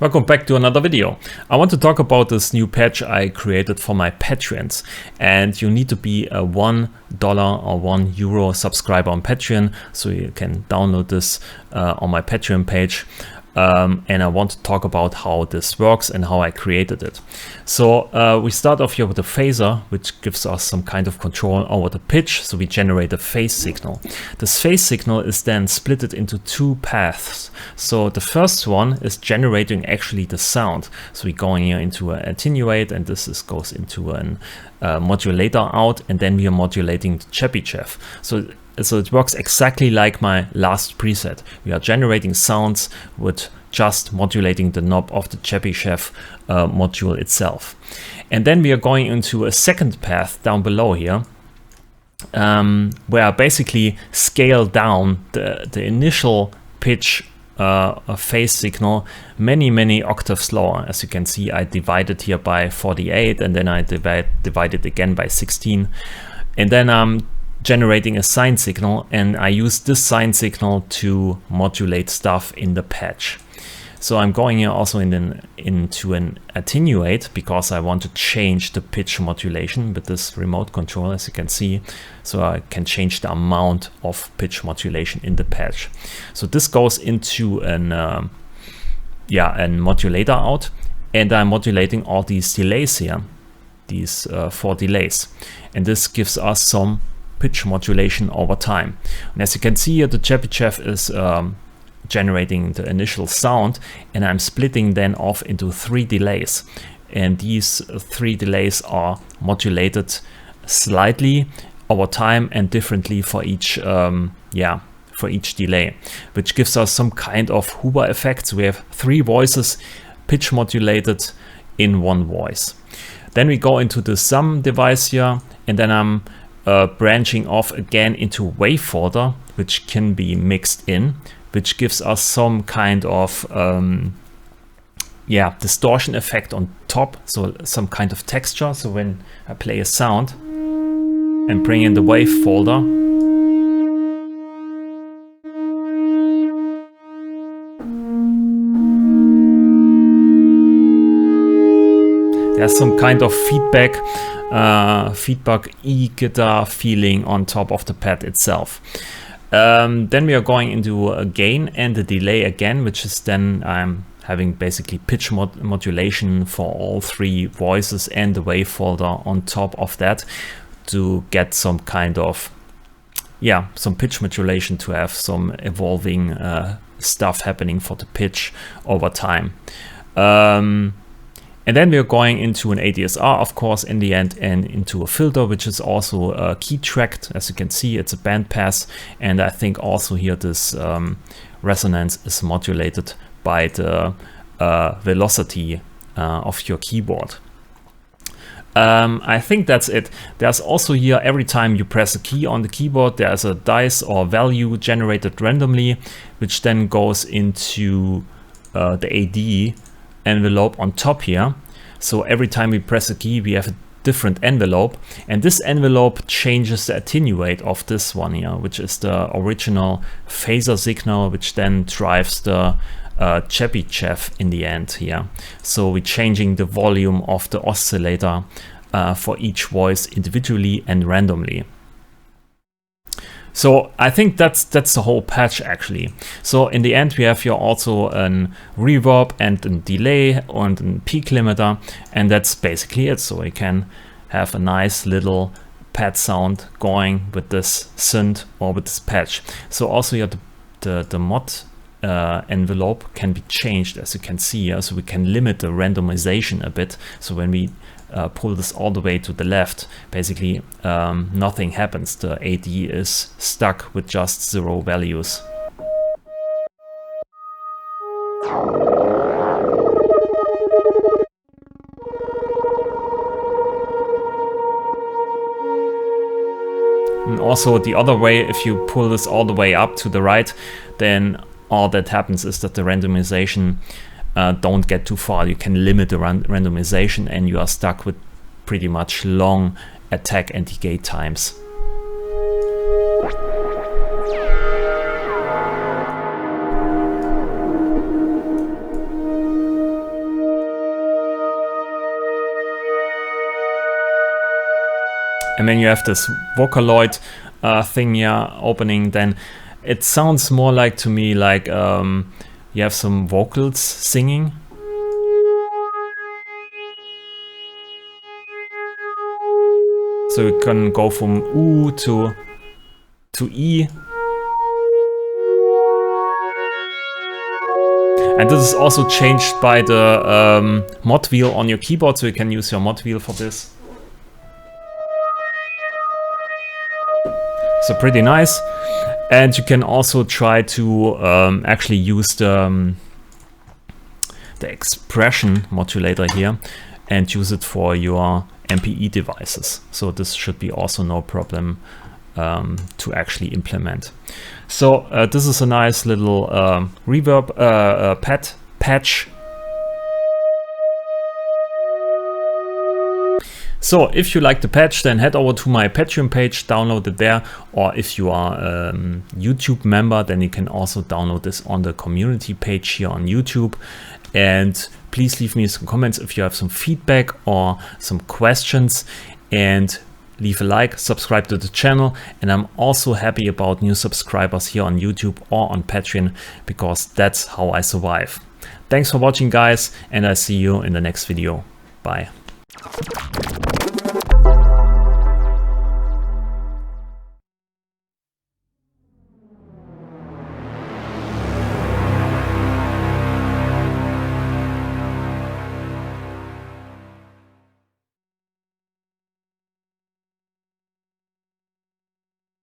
Welcome back to another video. I want to talk about this new patch I created for my Patreons, and you need to be a $1 or €1 subscriber on Patreon, so you can download this on my Patreon page. And I want to talk about how this works and how I created it. So we start off here with a phaser, which gives us some kind of control over the pitch. So we generate a phase signal. This phase signal is then split into two paths. So the first one is generating actually the sound. So we're going here into an attenuate, and this goes into an modulator out, and then we are modulating the Chebyshev. So it works exactly like my last preset. We are generating sounds with just modulating the knob of the Chebyshev module itself. And then we are going into a second path down below here, where I basically scale down the initial pitch phase signal many octaves lower. As you can see, I divided here by 48, and then I divided again by 16. And then I'm generating a sine signal, and I use this sine signal to modulate stuff in the patch. So I'm going here also into an attenuate, because I want to change the pitch modulation with this remote control, as you can see. So I can change the amount of pitch modulation in the patch. So this goes into an modulator out, and I'm modulating all these delays here, these 4 delays. And this gives us some pitch modulation over time. And as you can see here, the Chebyshev is generating the initial sound, and I'm splitting then off into 3 delays. And these 3 delays are modulated slightly over time and differently for each delay, which gives us some kind of Huber effect. So we have 3 voices pitch modulated in 1 voice. Then we go into the sum device here, and then I'm branching off again into wave folder, which can be mixed in, which gives us some kind of distortion effect on top, so some kind of texture. So when I play a sound and bring in the wave folder, there's some kind of feedback e-guitar feeling on top of the pad itself. Then we are going into a gain and a delay again, which is then I'm having basically pitch modulation for all 3 voices and the wave folder on top of that, to get some kind of some pitch modulation, to have some evolving stuff happening for the pitch over time. And then we're going into an ADSR, of course, in the end, and into a filter, which is also key tracked. As you can see, it's a bandpass. And I think also here this resonance is modulated by the velocity of your keyboard. I think that's it. There's also here, every time you press a key on the keyboard, there's a dice or value generated randomly, which then goes into the AD envelope on top here. So every time we press a key, we have a different envelope, and this envelope changes the attenuate of this one here, which is the original phaser signal, which then drives the Chebyshev in the end here. So we're changing the volume of the oscillator for each voice individually and randomly. So I think that's the whole patch actually. So in the end, we have here also a reverb and a delay and a peak limiter, and that's basically it. So we can have a nice little pad sound going with this synth or with this patch. So also here the mod envelope can be changed, as you can see here. So we can limit the randomization a bit. So when we pull this all the way to the left, basically nothing happens. The AD is stuck with just 0 values. And also the other way, if you pull this all the way up to the right, then all that happens is that the randomization don't get too far. You can limit the randomization, and you are stuck with pretty much long attack and decay times. And when you have this Vocaloid thing here opening, then it sounds more like to me like you have some vocals singing. So you can go from U to E. And this is also changed by the mod wheel on your keyboard, so you can use your mod wheel for this. So pretty nice. And you can also try to actually use the expression modulator here and use it for your MPE devices. So this should be also no problem to actually implement. So this is a nice little reverb patch. So if you like the patch, then head over to my Patreon page, download it there, or if you are a YouTube member, then you can also download this on the community page here on YouTube. And please leave me some comments if you have some feedback or some questions, and leave a like, subscribe to the channel. And I'm also happy about new subscribers here on YouTube or on Patreon, because that's how I survive. Thanks for watching, guys, and I see you in the next video. Bye.